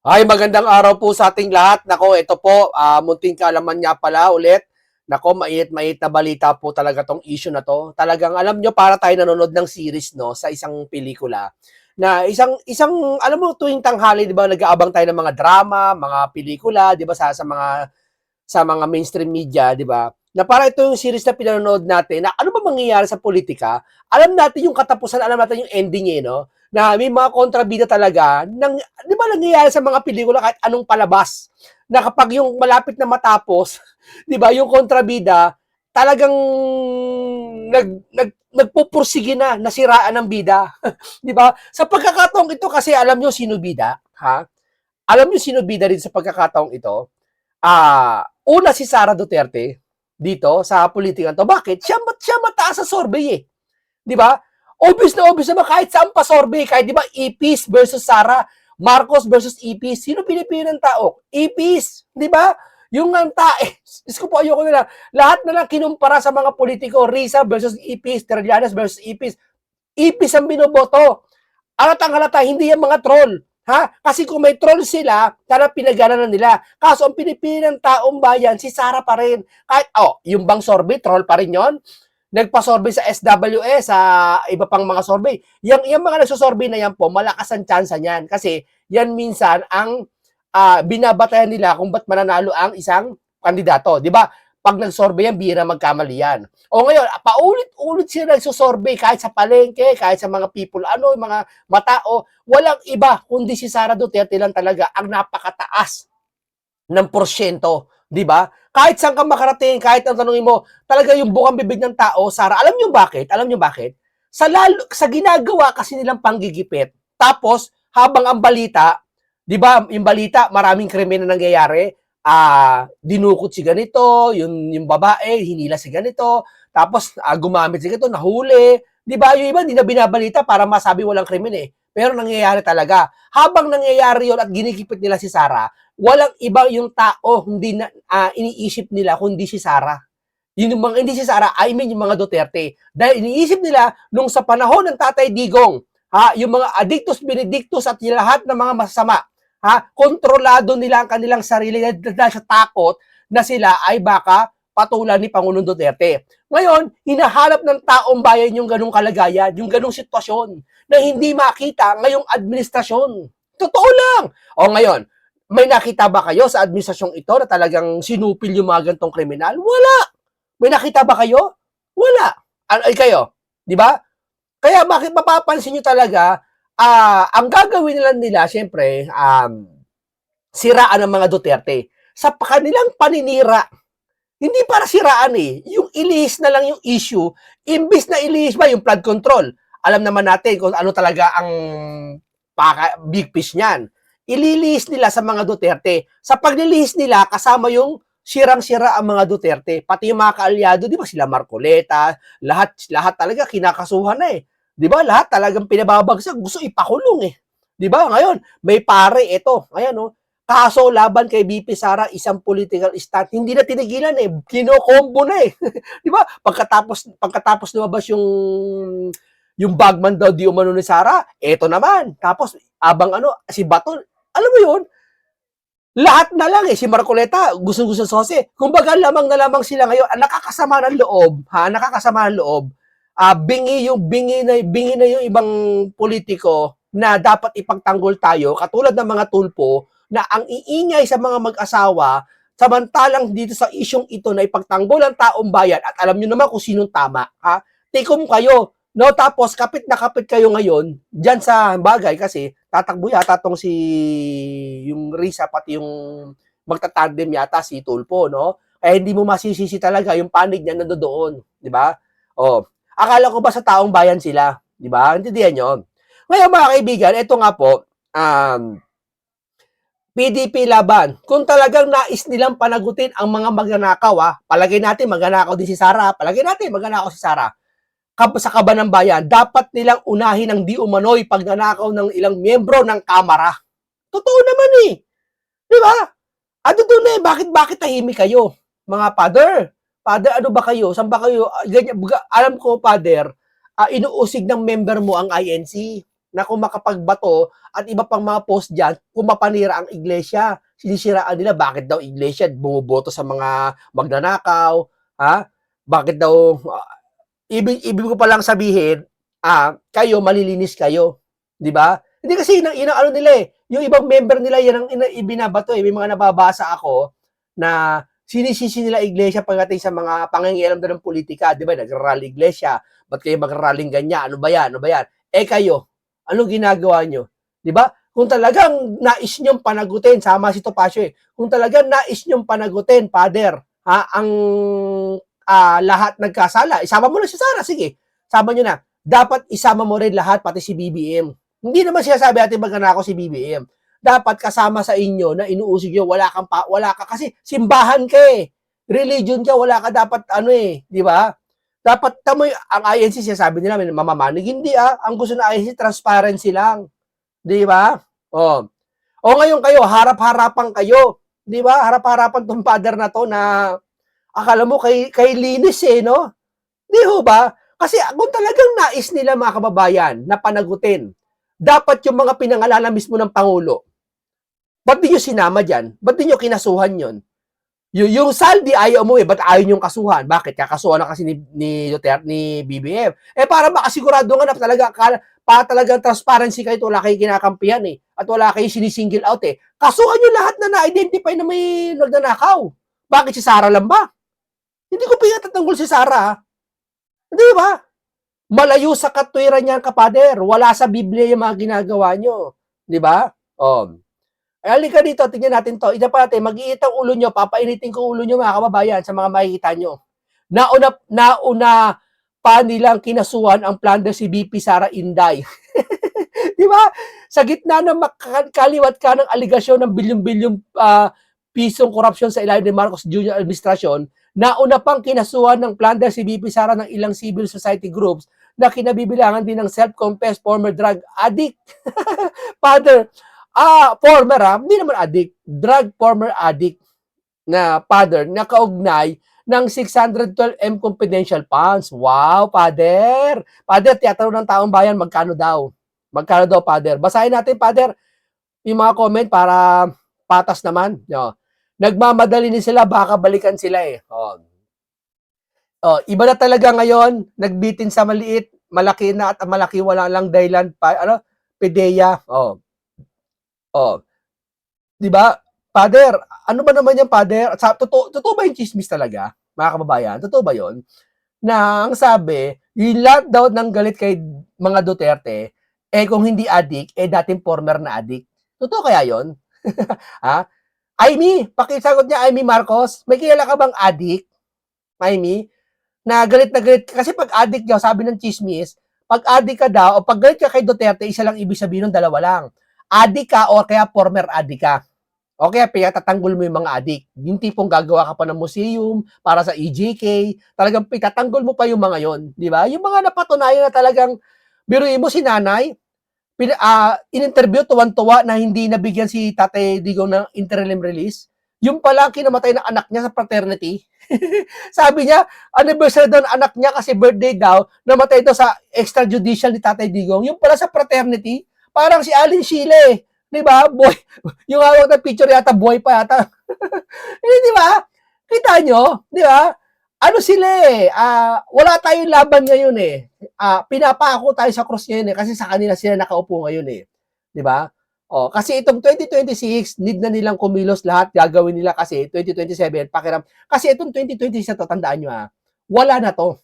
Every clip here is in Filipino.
Hi, magandang araw po sa ating lahat. Nako, ito po, munting kaalaman nga pala ulit. Nako, mainit-mainit na balita po talaga tong issue na to. Talagang alam nyo, para tayo nanonood ng series, no, sa isang pelikula. Na alam mo, tuwing tanghali, di ba, nag-aabang tayo ng mga drama, mga pelikula, di ba, sa mga mainstream media, di ba? Na para ito yung series na pinanonood natin, na ano ba mangyayari sa politika, alam natin yung katapusan, alam natin yung ending eh, no? Na may mga kontrabida talaga, di ba nangyayari sa mga pelikula kahit anong palabas, na kapag yung malapit na matapos, di ba, yung kontrabida, talagang nagpupursige na, nasiraan ng bida. Di ba? Sa pagkakataong ito, kasi alam nyo sino bida, ha? Alam nyo sino bida rin sa pagkakataong ito? Una si Sara Duterte dito sa politikan to. Bakit? Siya mataas sa survey eh. 'Di ba? Obvious na kahit saan pa survey, kahit 'di ba EPs versus Sara, Marcos versus EPs, sino pinipili ng tao? EPs, 'di ba? Yung ang tae, ko po ayoko na lang. Lahat na lang kinumpara sa mga politiko, Risa versus EPs, Trillanes versus EPs. EPs ang binoboto. Halatang-halata, hindi yan mga troll. Ha? Kasi kung may troll sila, sana pinagana na nila. Kaso ang pinipili ng taong bayan, si Sara pa rin. Kahit, yung bang survey, troll pa rin yon. Nagpa-survey sa SWS, sa iba pang mga survey. Yung mga nagsusurvey na yan po, malakas ang tsansa niyan. Kasi yan minsan ang binabatayan nila kung ba't mananalo ang isang kandidato. Di ba? Pag nag-survey yan, bihira magkamali yan. O ngayon, paulit-ulit sila nagsusurvey kahit sa palengke, kahit sa mga people, mga matao, walang iba kundi si Sara Duterte lang talaga ang napakataas ng porsyento, 'di ba? Kahit saan ka makarating, kahit ang tanungin mo, talaga yung bukang bibig ng tao, Sara, alam niyo bakit? Alam niyo bakit? Sa ginagawa kasi nilang panggigipit. Tapos habang ang balita, 'di ba, yung balita, maraming krimen na nangyayari, dinukot si ganito, yung babae, hinila si ganito, tapos gumamit si ganito, nahuli. 'Di ba? Yung iba hindi na binabalita para masabi walang krimen eh. Pero nangyayari talaga. Habang nangyayari yon at ginikipit nila si Sara, walang iba yung tao hindi na iniisip nila kundi si Sara. Yun yung mga hindi si Sara, I mean yung mga Duterte. Dahil iniisip nila nung sa panahon ng Tatay Digong, yung mga addictus benedictus at lahat ng mga masasama, kontrolado nila ang kanilang sarili dahil sa takot na sila ay baka patulan ni Pangulong Duterte. Ngayon, hinahanap ng taong bayan yung ganung kalagayan, yung ganung sitwasyon na hindi makita ngayong administrasyon. Totoo lang. O ngayon, may nakita ba kayo sa administrasyong ito na talagang sinupil yung mga gantong kriminal? Wala. May nakita ba kayo? Wala. Ay kayo, di ba? Kaya bakit mapapansin nyo talaga, ang gagawin nila, syempre, siraan ng mga Duterte. Sa kanilang paninira, hindi para siraan eh. Yung ilihis na lang yung issue, imbis na ilihis ba yung flood control. Alam naman natin kung ano talaga ang big fish niyan. Ililihis nila sa mga Duterte. Sa paglilihis nila, kasama yung sirang-sira ang mga Duterte. Pati yung mga kaalyado, di ba sila Marcoleta, lahat talaga kinakasuhan na eh. Di ba? Lahat talagang pinababagsak. Gusto ipakulong eh. Di ba? Ngayon, may pare ito. Ayan oh. Kaso laban kay BP Sara, isang political stunt. Hindi na tinigilan eh. Kino-combo na eh. Di ba? Pagkatapos lumabas yung bagman daw di umano ni Sara, eto naman. Tapos, abang si Bato, alam mo yun, lahat na lang eh, si Marcoleta, gusto-gusto sose. Kumbaga, lamang na lamang sila ngayon, nakakasama ng loob, bingi na yung ibang politiko na dapat ipagtanggol tayo, katulad ng mga tulpo, na ang iingay sa mga mag-asawa, samantalang dito sa isyong ito na ipagtanggol ang taong bayan, at alam nyo naman kung sinong tama, tikom kayo, no? Tapos, kapit na kapit kayo ngayon, dyan sa bagay, kasi, tatakbo yata tong yung Risa, pati yung magtatandem yata si Tulpo, no? Kaya hindi mo masisisi talaga yung panig niya nandoon, di ba? Akala ko ba sa taong bayan sila, di ba? Intindihan nyo. Ngayon mga kaibigan, ito nga po, PDP laban. Kung talagang nais nilang panagutin ang mga magnanakaw, palagay natin magnanakaw din si Sara, sa kaban ng bayan, dapat nilang unahin ang di umano'y pagnanakaw ng ilang miyembro ng Kamara. Totoo naman eh. Di ba? Doon eh, bakit tahimik kayo? Mga father, ano ba kayo? Saan ba kayo? Ganyan, alam ko, father, inuusig ng member mo ang INC. na kung makapagbato at iba pang mga post diyan, kung mapanira ang iglesia. Sinisiraan nila bakit daw iglesia bumuboto sa mga magnanakaw, ha? Bakit daw ibig ko pa lang sabihin, kayo malilinis kayo, 'di ba? Hindi kasi yun ang ano nila eh, yung ibang member nila yan ang ibinabato eh. May mga nababasa ako na sinisisi nila iglesia pagdating sa mga pangingialam ng politika, 'di ba? Nagrarally iglesia, ba't kayo magrarallying ganyan? Ano ba yan? Ano ba yan? Eh kayo, anong ginagawa nyo? 'Di ba? Kung talagang nais nyong panagutin, sama si Topacio eh. Kung talagang nais nyong panagutin, Father, ang lahat nagkasala, isama mo na si Sara, sige. Sama nyo na. Dapat isama mo rin lahat, pati si BBM. Hindi naman siya sabi natin magnanakaw si BBM. Dapat kasama sa inyo na inuusig nyo, wala ka kasi simbahan ka eh. Religion ka, wala ka dapat ano eh, di ba? Dapat tamoy ang INC sabi nila may mamamanig, hindi ang gusto ng INC transparency lang. Di ba? O ngayon kayo, harap-harapan kayo. Di ba? Harap-harapan tong father na to na akala mo kay linis eh, no? Di ho ba? Kasi kung talagang nais nila mga kababayan na panagutin, dapat yung mga pinangalala mismo ng Pangulo, ba't di nyo sinama dyan? Ba't di nyo kinasuhan yon? Yung saldi ayaw mo eh, ba't ayaw nyo kasuhan? Bakit? Kakasuhan na kasi ni Duterte, ni BBM. Para makasigurado nga na talagang transparency kayo, wala kayo kinakampihan eh, at wala kayo sinisingle out eh. Kasuhan nyo lahat na na-identify na may nagnanakaw. Bakit si Sara lang ba? Hindi ko pinatatanggol si Sara. Di ba? Malayo sa katwiran niyan, kapader. Wala sa Biblia yung mga ginagawa nyo. Di ba? Halika dito, tingnan natin to. Ito pa natin, mag-iit ang ulo nyo, papainitin ko ulo nyo mga kababayan sa mga makikita nyo. Nauna pa nilang kinasuhan ang plunder si BP Sara Inday. Di ba? Sa gitna ng kaliwat ka ng aligasyon ng bilyon-bilyong pisong korupsyon sa ilalim ni Marcos Jr. administrasyon, nauna pang kinasuhan ng plunder si BP Sara ng ilang civil society groups na kinabibilangan din ng self-confessed former drug addict. Father, former hindi naman addict, drug former addict na father na kaugnay ng 612M confidential funds. Wow, Father! Father, tiyatanong ng taong bayan, magkano daw? Magkano daw, Father? Basahin natin, Father, yung mga comment para patas naman. Nagmamadali din sila, baka balikan sila eh. Iba na talaga ngayon, nagbitin sa maliit, malaki na at malaki, wala lang dahilan pa, PDEA. Di ba? Father, ano ba naman yung Father? Totoo ba yung chismis talaga, mga kababayan? Totoo ba yun? Na ang sabi, yung lahat daw ng galit kay mga Duterte, kung hindi addict, dating former na addict. Totoo kaya yun? Amy, pakisagot niya, Amy Marcos, may kilala ka bang addict? Amy? Na galit, kasi pag addict daw, sabi ng chismis, pag addict ka daw, o pag galit ka kay Duterte, isa lang ibig sabihin ng dalawa lang. Addict ka o kaya former addict ka. O kaya tatanggol mo yung mga addict. Yung tipong gagawa ka pa ng museum para sa EJK, talagang tatanggol mo pa yung mga yon, di ba? Yung mga napatunayan na talagang, biruin mo si nanay, in-interview, tuwan-tuwa na hindi nabigyan si Tatay Digong ng interim release. Yung pala kinamatay ng anak niya sa fraternity. Sabi niya, anniversary daw ng anak niya kasi birthday daw, namatay daw sa extrajudicial ni Tatay Digong. Yung pala sa fraternity, parang si Alin Chile, di ba? Boy, yung hawak na picture yata, boy pa yata. Di ba? Kita nyo, di ba? Ano sila wala tayong laban ngayon eh. Pinapako tayo sa cross ngayon eh, kasi sa kanila sila nakaupo ngayon eh. Di ba? Kasi itong 2026, need na nilang kumilos lahat, gagawin nila kasi 2027, pakiram. Kasi itong 2026 na to, tandaan nyo wala na to.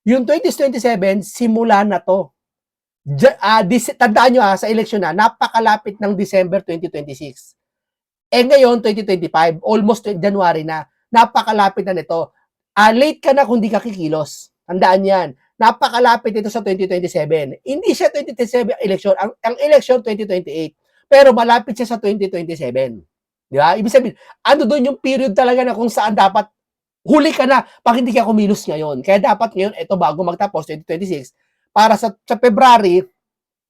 Yung 2027, simula na to. Tandaan nyo sa eleksyon napakalapit ng December 2026. Ngayon, 2025, almost January na, napakalapit na nito. Late ka na kung di ka kikilos. Tandaan yan. Napakalapit ito sa 2027. Hindi siya 2027 election. Ang election, 2028. Pero malapit siya sa 2027. Di ba? Ibig sabihin, ano doon yung period talaga na kung saan dapat huli ka na pag hindi ka kumilos ngayon. Kaya dapat ngayon, ito bago magtapos, 2026, para sa February,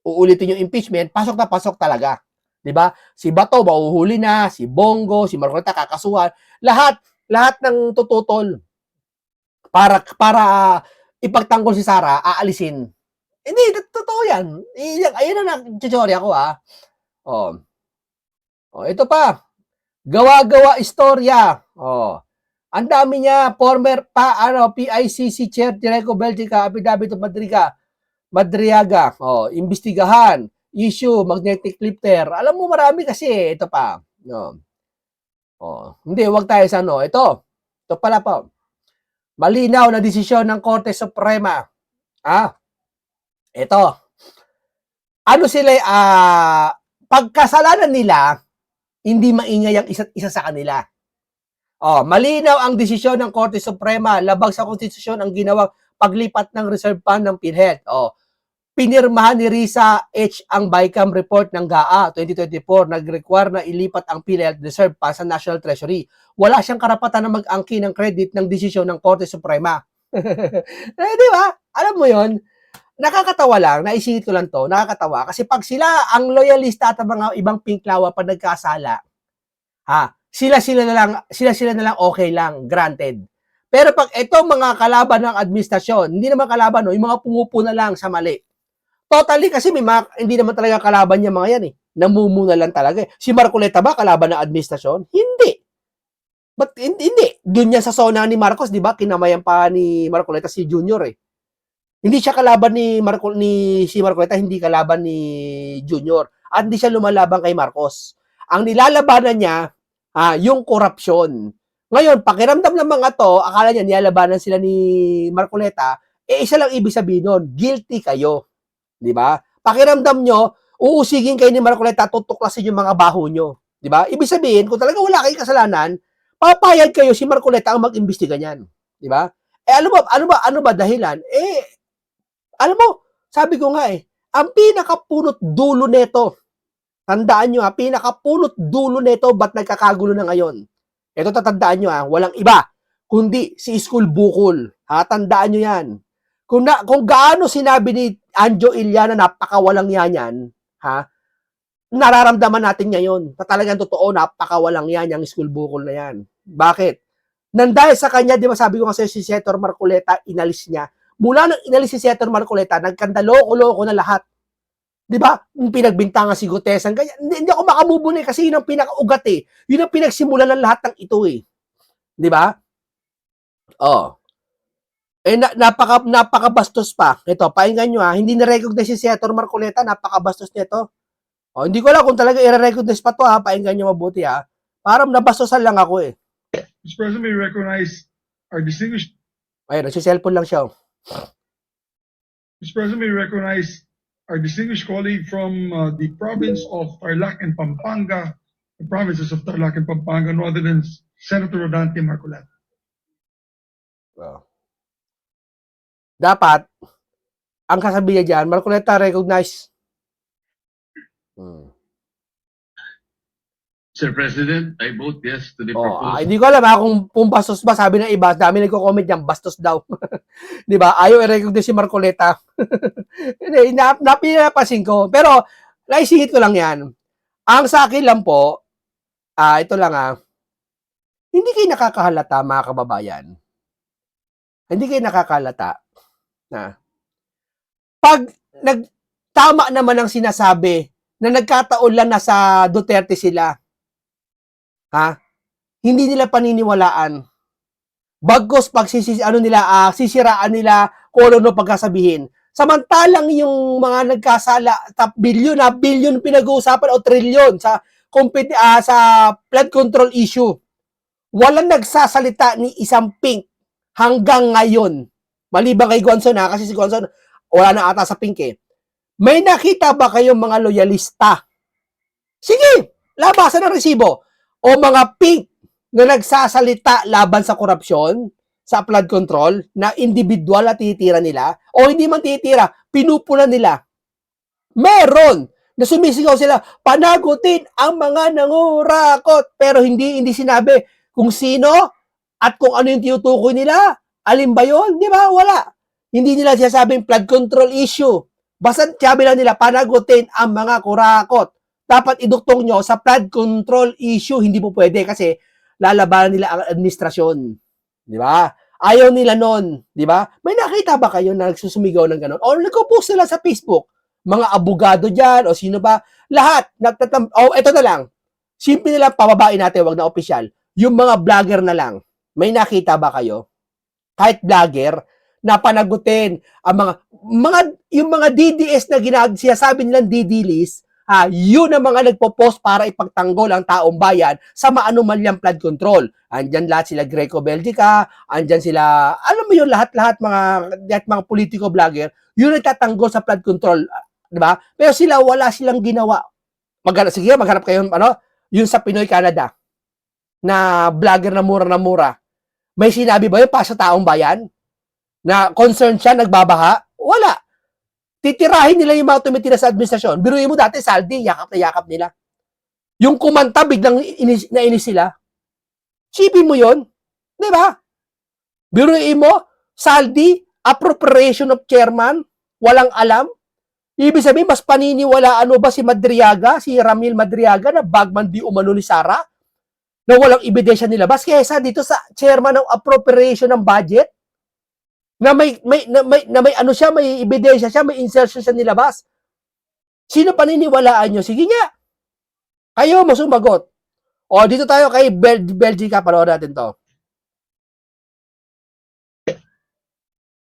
uulitin yung impeachment, pasok na pasok talaga. Di ba? Si Bato, mauhuli na, si Bongo, si Marcoleta, kakasuhan. Lahat ng tututol para ipagtanggol si Sara, aalisin. Hindi, totoo yan. Ayun na nag-tutorial ko, Oh. Oh, ito pa. Gawa-gawa istorya. Oh. Ang dami niya, former PICC Chair Direco Belgica, Affidavit of Madriaga. Oh, imbestigahan, issue, magnetic lifter. Alam mo, marami kasi. Ito pa. No. Oh, hindi, wag tayo sa ano. Ito pala po. Malinaw na desisyon ng Korte Suprema. Ito. Ano sila, pagkasalanan nila, hindi maingay ang isa't isa sa kanila. Oh, malinaw ang desisyon ng Korte Suprema, labag sa konstitusyon ang ginawang paglipat ng reserve fund ng PhilHealth. Oh, pinirmahan ni Risa H. ang BICAM report ng GAA 2024, nag-require na ilipat ang PhilHealth reserve fund sa National Treasury. Wala siyang karapatan na mag-angkin ng credit ng desisyon ng Korte Suprema. Di ba? Alam mo yon? Nakakatawa lang, naisingit ko lang to, nakakatawa. Kasi pag sila, ang loyalista at ang mga ibang pinklawa pag nagkasala, sila na lang okay lang, granted. Pero pag itong mga kalaban ng administrasyon, hindi naman kalaban, no, yung mga pumupuna lang sa mali. Totally, kasi hindi naman talaga kalaban niya mga yan eh. Namumuna lang talaga eh. Si Marcoleta ba kalaban ng administrasyon? Hindi. But hindi. Doon niya sa zona ni Marcos, di ba? Kinamayan pa ni Marcoleta si Junior eh. Hindi siya kalaban si Marcoleta, hindi kalaban ni Junior. At hindi siya lumalaban kay Marcos. Ang nilalabanan niya, yung korupsyon. Ngayon, pakiramdam ng mga to, akala niya nilalabanan sila ni Marcoleta, isa lang ibig sabihin nun, guilty kayo. Di ba? Pakiramdam nyo, uusigin kayo ni Marcoleta, tutuklasin yung mga baho nyo. Di ba? Ibig sabihin, kung talaga wala kayong kasalanan, papayag kayo si Marcoleta ang mag-imbestiga niyan. Di ba? Ano ba dahilan? Alam mo, sabi ko nga ang pinakapunot dulo nito, tandaan nyo pinakapunot dulo nito, ba't nagkakagulo na ngayon? Ito tatandaan nyo walang iba, kundi si School Bukol. Tandaan nyo yan. Kung gaano sinabi ni Anjo Iliana, napakawalang yan, nararamdaman natin ngayon. Talagang totoo, napakawalang yan, yung School Bukol na yan. Bakit? Nandahil sa kanya, di ba sabi ko kasi si Senator Marcoleta, inalis niya. Mula nang inalis si Senator Marcoleta, nagkandaloko-loko na lahat. Di ba? Pinagbintangan si Gutesan. Hindi ako makamubun kasi yun ang pinakaugat eh. Yun ang pinagsimulan ng lahat ng ito eh. Di ba? Napakabastos pa. Ito, pakinggan nyo hindi na-recognize si Senator Marcoleta, napakabastos nito. Hindi ko alam kung talaga i-recognize pa to pakinggan nyo mabuti Parang nabastosan lang ako eh. Mr. President, may recognize our distinguished... Ayun, nagsiselfon lang siya. Mr. President, may recognize our distinguished colleague from the province of Tarlac and Pampanga, the provinces of Tarlac and Pampanga, no other than Senator Rodante Marcoleta. Dapat, ang kasabihan dyan, Marcoleta recognize. Sir President, I vote yes to the proposal. Hindi ko alam kung bastos ba, sabi ng iba, dami nagko-comment niyan, bastos daw. Di ba? Ayaw i-recognize si Marcoleta. Hindi, napinapasin ko. Pero, naisingit ko lang yan. Ang sa akin lang po, ito lang hindi kayo nakakahalata, mga kababayan. Hindi kayo nakakahalata na pag tama naman ang sinasabi na nagkataon lang na sa Duterte sila, hindi nila paniniwalaan. Bagos pag sisiraan nila kung ano pagkasabihin. Samantalang yung mga nagkasala, bilyon pinag-uusapan o trilyon sa flood control issue. Walang nagsasalita ni isang pink hanggang ngayon. Maliban kay Gonzon kasi si Gonzon wala na ata sa pink eh. May nakita ba kayong mga loyalista? Sige, labasan ng resibo. O mga pink na nagsasalita laban sa korupsyon, sa flood control, na individual na titira nila, o hindi man titira, pinupunan nila. Meron na sumisigaw sila, panagutin ang mga nangurakot. Pero hindi sinabi kung sino at kung ano yung tinutukoy nila. Alin ba yun? Di ba? Wala. Hindi nila sinasabing flood control issue. Basta sabi lang nila, panagutin ang mga kurakot. Dapat iduktong nyo sa flood control issue. Hindi po pwede kasi lalabanan nila ang administrasyon. Di ba? Ayaw nila nun, di ba? May nakita ba kayo na nagsusumigaw ng gano'n? O nagpo-post nila sa Facebook, mga abogado dyan, o sino ba? Lahat, ito na lang. Simple na lang, pababain natin, wag na opisyal. Yung mga vlogger na lang. May nakita ba kayo? Kahit vlogger, na panagutin ang yung mga DDS na sinasabi nilang DD list, yun ang mga nagpo-post para ipagtanggol ang taong bayan sa maanumalyang flood control. Andyan lahat sila Greco Belgica, andyan sila, alam mo yun, lahat mga politiko vlogger, yun nagtatanggol sa flood control, di ba? Pero sila, wala silang ginawa. Sige, maghanap kayo, yun sa Pinoy Canada, na vlogger na mura. May sinabi ba yun para sa taong bayan? Na concerned siya, nagbabaha? Wala. Titirahin nila yung mga tumitira sa administrasyon. Biruin mo dati, saldi, yakap na yakap nila. Yung kumanta, biglang nainis sila. Sipin mo yun. Di ba? Biruin mo, saldi, appropriation of chairman, walang alam. Ibig sabihin, mas paniniwalaan mo ba si Madriaga, si Ramil Madriaga, na bagman di umano ni Sara, na walang ebidensya nilabas, kaysa dito sa chairman ng appropriation ng budget, na may ano siya, may ebidensya siya, may insertion siya nilabas. Sino paniniwalaan nyo? Sige nga. Kayo mo sumagot. O, dito tayo kay Belgica, panoorin natin to.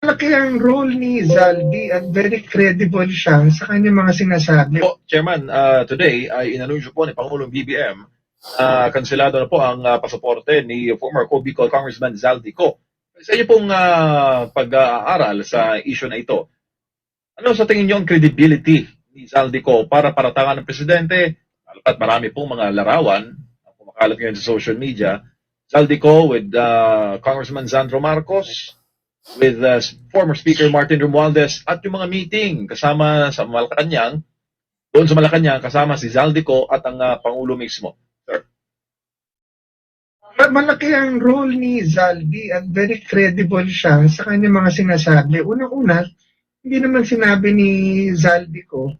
Malaki ang role ni Zaldi at very credible siya sa kanyang mga sinasabi. Po, Chairman, today ay inanunsyo po ni Pangulong BBM kanselado na po ang pasaporte ni former Bicol Congressman Zaldi Co. Sa inyo pong pag-aaral sa issue na ito, ano sa tingin niyo ang credibility ni Zaldi Co para paratangan ng Presidente? At marami pong mga larawan na kumakalat ngayon sa social media. Zaldi Co with Congressman Sandro Marcos, with former Speaker Martin Romualdez, at yung mga meeting kasama sa Malacanang, doon sa Malacanang kasama si Zaldi Co at ang Pangulo mismo. Sir. Malaki ang role ni Zaldi at very credible siya sa kanyang mga sinasabi. Unang-una, hindi naman sinabi ni Zaldi ko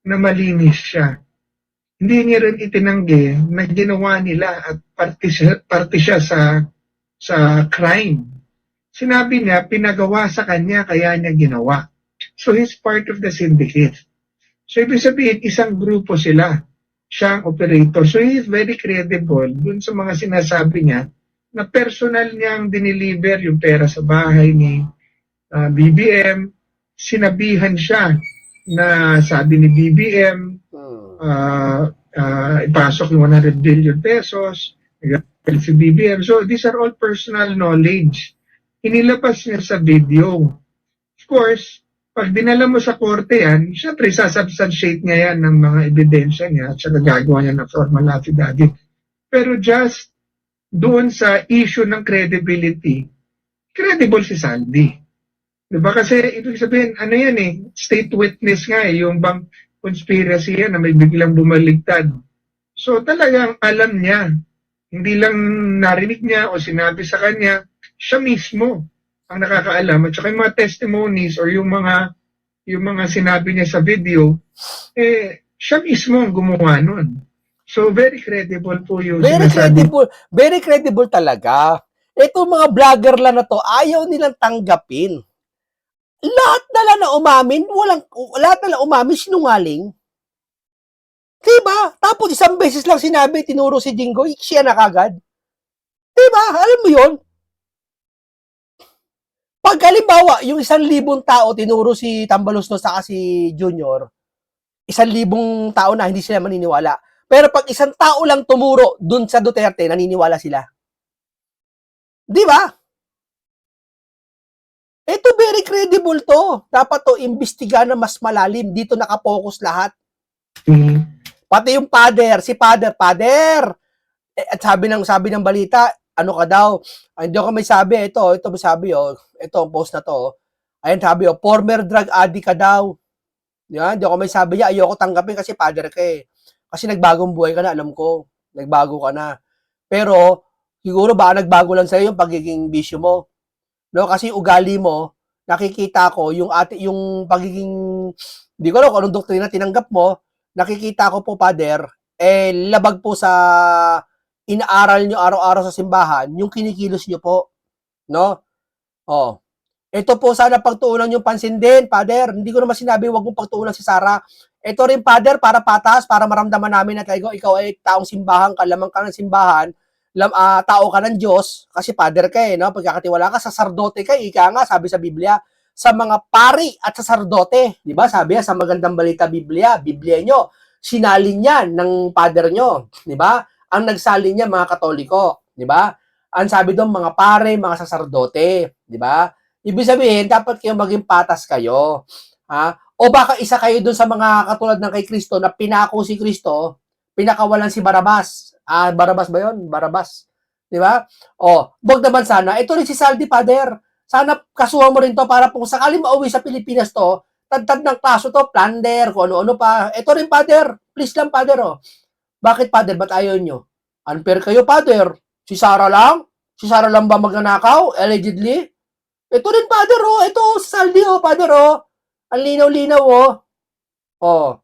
na malinis siya. Hindi niya rin itinanggi na ginawa nila at parte siya sa crime. Sinabi niya, pinagawa sa kanya kaya niya ginawa. So he's part of the syndicate. So ibig sabihin, isang grupo sila. Siya ang operator. So he is very credible dun sa mga sinasabi niya na personal niyang diniliver yung pera sa bahay ni BBM. Sinabihan siya na sabi ni BBM, ipasok yung 100 billion pesos, si BBM. So these are all personal knowledge. Inilabas niya sa video. Of course, pag dinala mo sa korte yan, syempre sasubstantiate niya yan ng mga ebidensya niya at saka gagawa niya ng formal affidavit. Pero just doon sa issue ng credibility, credible si Zaldi. Diba? Kasi ibig sabihin, ano yan state witness nga yung bang conspiracy yan na may biglang bumaligtad. So talagang alam niya, hindi lang narinig niya o sinabi sa kanya, siya mismo ang nakakaalam at saka yung mga testimonies or yung mga sinabi niya sa video, siya mismo ang gumawa nun. So very credible po yung sinasabi. Very credible talaga. Ito mga vlogger lang na to, ayaw nilang tanggapin. Lahat na umamin, sinungaling. Diba? Tapos isang beses lang sinabi, tinuro si Jinggoy, siya na kagad. Diba? Alam mo yun? Pag halimbawa, yung 1,000 tao tinuro si Tambaloslos saka si Junior, 1,000 tao na hindi sila maniniwala. Pero pag isang tao lang tumuro dun sa Duterte, naniniwala sila. Di ba? Ito very credible to. Dapat to imbestigahan na mas malalim. Dito nakapokus lahat. Pati yung si father. At sabi ng balita, ano ka daw? Hindi ako may sabi, ito may sabi, ito ang post na to. Ayun sabi, former drug addict ka daw. Yan, hindi ako may sabi niya, ayoko tanggapin kasi father ka Kasi nagbagong buhay ka na, alam ko. Nagbago ka na. Pero, siguro baka nagbago lang sa'yo yung pagiging bisyo mo. No? Kasi ugali mo, nakikita ko, yung pagiging, hindi ko alam kung anong doktrina tinanggap mo, nakikita ko po, father, labag po sa inaaral nyo araw-araw sa simbahan, yung kinikilos nyo po. No? Oh. Ito po sana pagtuunan yung pansin din, Father. Hindi ko naman sinabi wag mong pagtuunan si Sarah. Ito rin, Father, para patas, para maramdaman namin na ikaw ay taong simbahan ka, lamang ka ng simbahan, tao ka ng Diyos, kasi Father ka no? Pagkakatiwala ka, saserdote ka, ika nga, sabi sa Biblia, sa mga pari at saserdote, di ba? Sabi sa magandang balita Biblia nyo, sinalin niya ng Father nyo, di ba? Ang nagsalin niya, mga Katoliko, di ba? Ang sabi doon, mga pare, mga saserdote, di ba? Ibig sabihin, dapat kayo maging patas kayo. Ha? O baka isa kayo dun sa mga katulad ng kay Kristo na pinako si Kristo, pinakawalan si Barabas. Barabas ba yun? Barabas. Di ba? O, wag naman sana. Ito rin si Saldi, Father. Sana kasuhan mo rin to para kung sakali mauwi sa Pilipinas to, tagtag ng kaso to, plunder, kung ano-ano pa. Ito rin, Father. Please lang, Father. Oh. Bakit, Father? Ba't ayaw nyo? Unfair kayo, Father. Si Sarah lang? Si Sarah lang ba magnanakaw? Allegedly? Ito rin, Father, oh. Ito, Saldi, oh, Father, oh. Ang linaw-linaw, oh. Oh.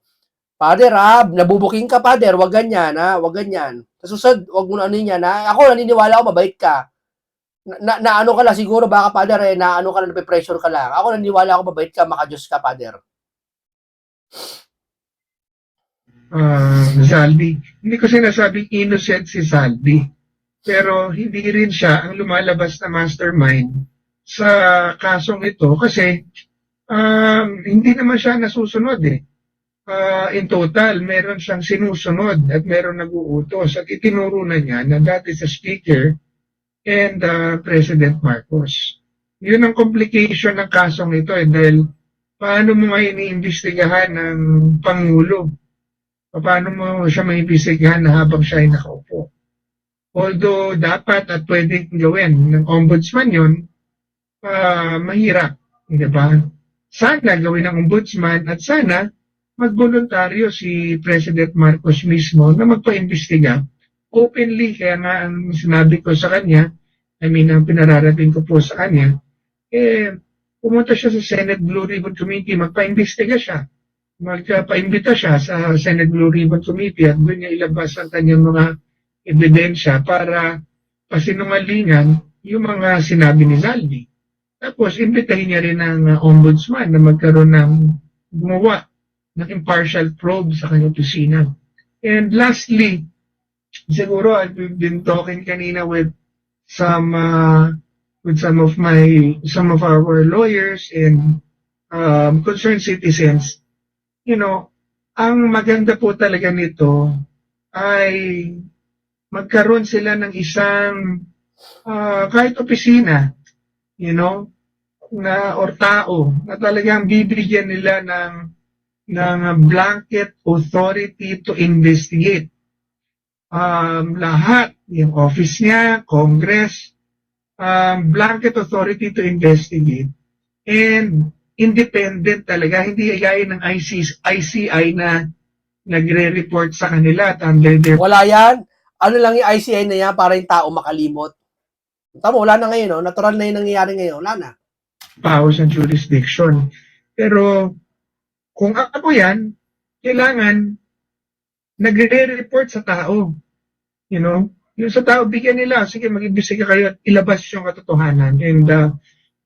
Father, nabubuking ka, Father. Wag ganyan, Wag ganyan. Sa susunod, wag mo na ano yan, Ako, naniniwala ako, mabait ka. Ano ka lang, siguro, baka, Father, ano ka lang, nape-pressure ka lang. Ako, naniniwala ako, mabait ka, makajos ka, Father. Zaldi. Hindi ko sinasabing innocent si Zaldi. Pero hindi rin siya ang lumalabas na mastermind sa kasong ito kasi hindi naman siya nasusunod eh. In total, meron siyang sinusunod at meron nag-uutos at itinuro na niya na that is the Speaker and President Marcos. Yun ang complication ng kasong ito dahil paano mo ngayon iimbestigahan ng Pangulo? Paano mo siya maimbestigahan na habang siya ay nakaupo? Although dapat at pwedeng gawin ng ombudsman yun, mahirap, di ba? Sana gawin ng ombudsman at sana magboluntaryo si President Marcos mismo na magpa-imbestiga openly. Kaya nga ang sinabi ko sa kanya, ang pinararating ko po sa kanya, pumunta siya sa Senate Blue Ribbon Committee, magpa-imbestiga siya. Magpaimbita siya sa Senate Blue Ribbon Committee at doon niya ilabas ang kanyang mga ebidensya para pasinungalingan yung mga sinabi ni Zaldi. Tapos, imbitahin niya rin ang ombudsman na magkaroon ng gumawa ng impartial probe sa kanyang opisina. And lastly, siguro I've been talking kanina with some of our lawyers and concerned citizens. You know, ang maganda po talaga nito ay magkaroon sila ng isang kahit opisina, or tao na talagang bibigyan nila ng blanket authority to investigate. Lahat, yung office niya, Congress, blanket authority to investigate. And independent talaga, hindi gaya ng ICI na nagre-report sa kanila at under their... Wala yan. Ano lang yung ICI na yan para yung tao makalimot. Tama, wala na ngayon, no? Natural na yung nangyayari ngayon. Wala na. Powers and jurisdiction. Pero kung ako yan, kailangan nagre-report sa tao. Yung sa tao, bigyan nila, sige, mag-imbestiga kayo at ilabas yung katotohanan. And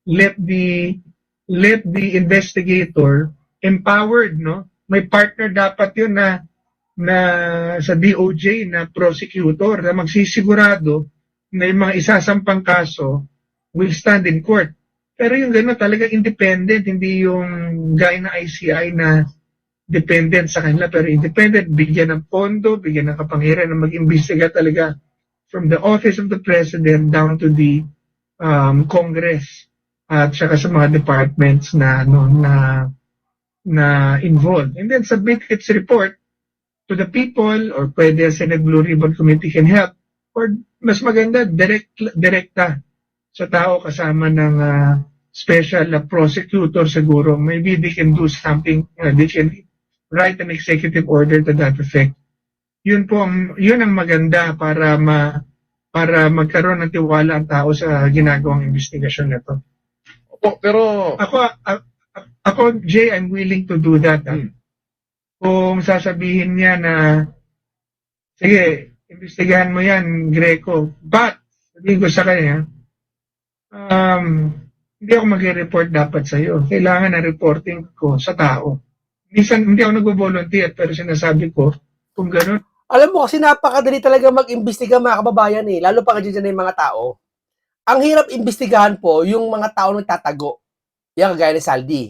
let the investigator empowered, no? May partner dapat yun na sa DOJ na prosecutor na magsisigurado na yung mga isasampang kaso will stand in court. Pero yung gano'n talaga independent, hindi yung gaya na ICI na dependent sa kanila, pero independent, bigyan ng pondo, bigyan ng kapangyarihan na mag-imbestiga talaga from the office of the president down to the Congress at saka sa mga departments na involved. And then submit its report to the people, or pwede Senate Blue Ribbon Committee can help, or mas maganda, direkta sa tao kasama ng special prosecutor siguro. Maybe they can do something, they can write an executive order to that effect. Yun ang maganda para magkaroon ng tiwala ang tao sa ginagawang investigasyon na to. Pero ako, Jay, I'm willing to do that. Kung sasabihin niya na, sige, imbestigahan mo yan, Greco. But, sabihin ko sa kanya, hindi ako mag-report dapat sa'yo. Kailangan na reporting ko sa tao. Minsan, hindi ako nag-volunteer, pero sinasabi ko, kung gano'n, Alam mo kasi napakadali talaga mag-imbestiga mga kababayan eh. Lalo pa kasi dyan yung mga tao. Ang hirap imbestigahan po yung mga tao nagtatago. Yan kagaya ni Saldi.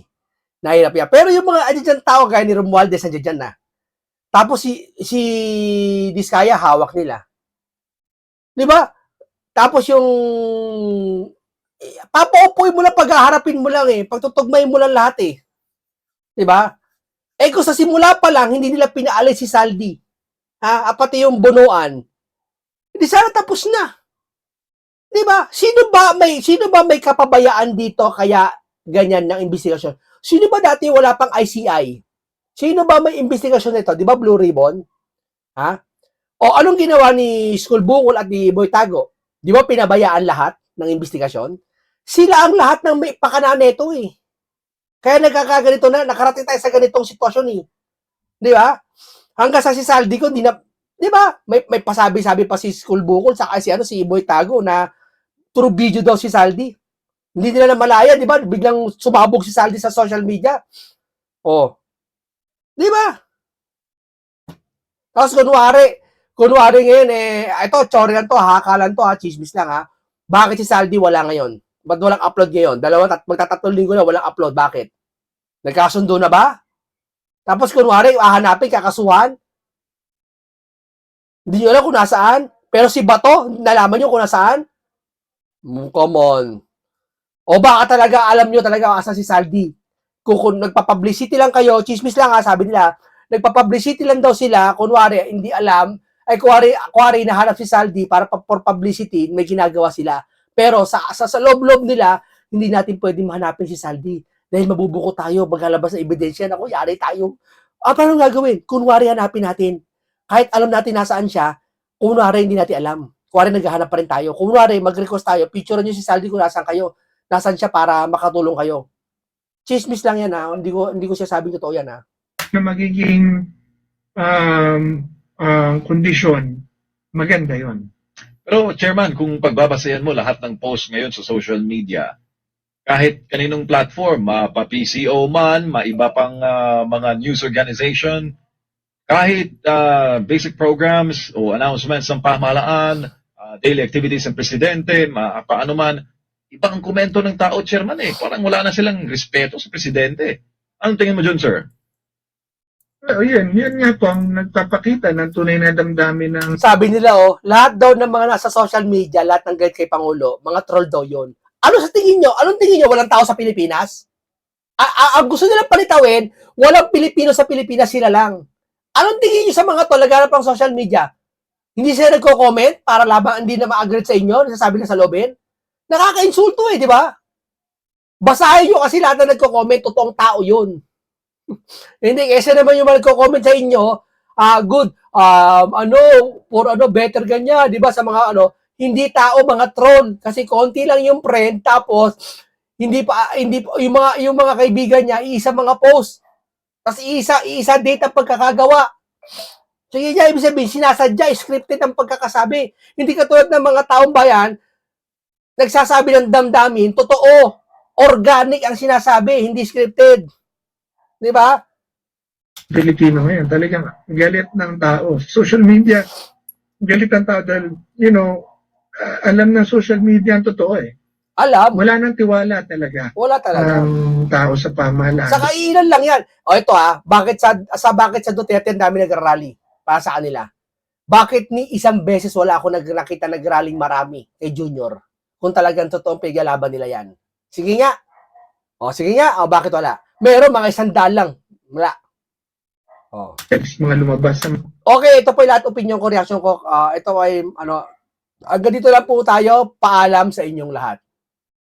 Nahirap yan. Pero yung mga dyan tao gaya ni Romualdez nandiyan dyan na. Tapos si Diskaya hawak nila. 'Di ba? Tapos yung papaupuin mo lang, paghaharapin mo lang eh. Pagtutugmay mo lang lahat eh. 'Di ba? Eh kung sa simula pa lang hindi nila pinaalis si Saldi, pati yung bunuan, hindi sana tapos na. 'Di ba? Sino ba may kapabayaan dito kaya ganyan ng investigasyon? Sino ba dati wala pang ICI? Sino ba may investigasyon nito? 'Di ba Blue Ribbon? Ha? O anong ginawa ni School Bukol at ni Boy Tago? 'Di ba pinabayaan lahat ng investigasyon? Sila ang lahat ng may pakana nito eh. Kaya nagkakaganito na, nakarating tayo sa ganitong sitwasyon eh. 'Di ba? Hanggang sa si Saldi ko, di ba? May pasabi-sabi pa si School Bukol sa si Boy Tago na puro video daw si Saldi. Hindi nila namalaya, di ba? Biglang sumabog si Saldi sa social media. Oh. Di ba? Tapos kunwari ngayon ito, chori lang to, hakalan to, chismis lang ha. Bakit si Saldi wala ngayon? Ba't walang upload ngayon? Magtatatlong linggo na walang upload. Bakit? Nagkasundo na ba? Tapos kunwari, hahanapin, kakasuhan. Hindi nyo alam kung nasaan. Pero si Bato, nalaman nyo kung nasaan? Come on. O baka talaga, alam nyo talaga asa si Saldi. Kung nagpa-publicity lang kayo, chismis lang sabi nila, nagpa-publicity lang daw sila, kunwari, hindi alam, kunwari nahanap si Saldi para for publicity, may ginagawa sila. Pero sa loob-loob nila, hindi natin pwede mahanapin si Saldi. Dahil mabubuko tayo, maglalabas ng ebidensya. Naku, yari tayo. Paano gagawin? Kunwari hanapin natin. Kahit alam natin nasaan siya, kunwari hindi natin alam. Kunwari naghahanap pa rin tayo. Kunwari mag-request tayo, picturean nyo si Saldi kung nasaan kayo. Nasaan siya para makatulong kayo. Chismis lang yan Hindi ko siya sabing totoo yan na magiging kondisyon, maganda yon. Pero Chairman, kung pagbabasayan mo lahat ng post ngayon sa social media, kahit kaninong platform, pa-PCO man, maiba pang mga news organization, kahit basic programs o announcements ng pamahalaan, daily activities ng presidente, paano man, ibang ang komento ng tao, Chairman Parang wala na silang respeto sa presidente. Anong tingin mo dyan, sir? Yun nga po ang nagpapakita ng tunay na damdamin ng... Sabi nila, lahat daw ng mga nasa social media, lahat ng galit kay Pangulo, mga troll daw yun. Anong tingin nyo? Walang tao sa Pilipinas? Ang gusto nilang palitawin, walang Pilipino sa Pilipinas, sila lang. Anong tingin nyo sa mga to, laganap ang social media? Hindi sila nagko-comment para labang hindi na ma-agree sa inyo, nasasabi na sa lobin? Nakaka-insulto di ba? Basahin nyo kasi lahat na nagko-comment, totoong tao yun. Hindi, kasi naman yung mga nagko-comment sa inyo, good, better ganyan, di ba, sa mga hindi tao, mga troll, kasi konti lang yung friend, tapos, hindi yung mga kaibigan niya, iisa mga post, tapos iisa date ang pagkakagawa. So, yun niya, ibig sabihin, sinasadya, scripted ang pagkakasabi. Hindi katulad ng mga taong bayan, nagsasabi ng damdamin, totoo, organic ang sinasabi, hindi scripted. Di ba? Pilipino ngayon, talagang galit ng tao. Social media, galit ng tao dahil, alam ng social media ang totoo Alam. Wala nang tiwala talaga. Wala talaga. Ang tao sa pamahalaan. Sa kailan lang yan. Ito bakit sa Duterte ang dami nag-rally para sa kanila? Bakit ni isang beses wala ako nakita nag-rallying marami kay Junior? Kung talagang totoong piglalaban nila yan. Sige nga. Sige nga. Bakit wala? Meron mga 100 lang. Wala. Mga lumabas. Okay, ito po yung lahat opinion ko, reaction ko. Ito ay, hanggang dito lang po tayo. Paalam sa inyong lahat.